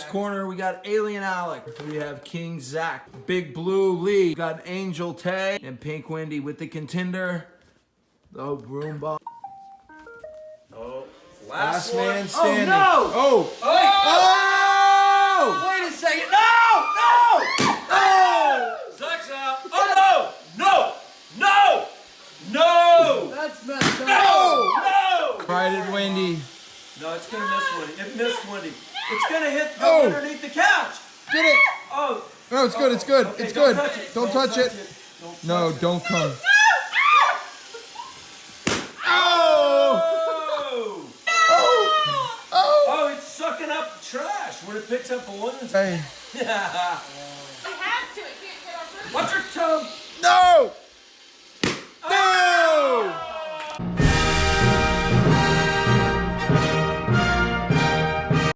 corner, we got Alien Alec. We have King Zach. Big Blue Lee. We got Angel Tay. And Pink Wendy with the contender. The Roomba. Oh, Last one. man standing. Oh, no! Oh! Wait a second. No! Oh! Zach's out. Oh, no! No! No! That's messed up. No! Prided Wendy. No, it's going to miss Wendy. It missed Wendy. It's going to hit go underneath the couch. Get it. Oh. No, it's good. It's good. Okay, It's good. Don't touch it. Don't touch it. No, don't come. Oh! Oh! Oh, it's sucking up trash when it picks up balloons. Hey. Yeah. It has to. It can't get our food. Watch your tongue. No!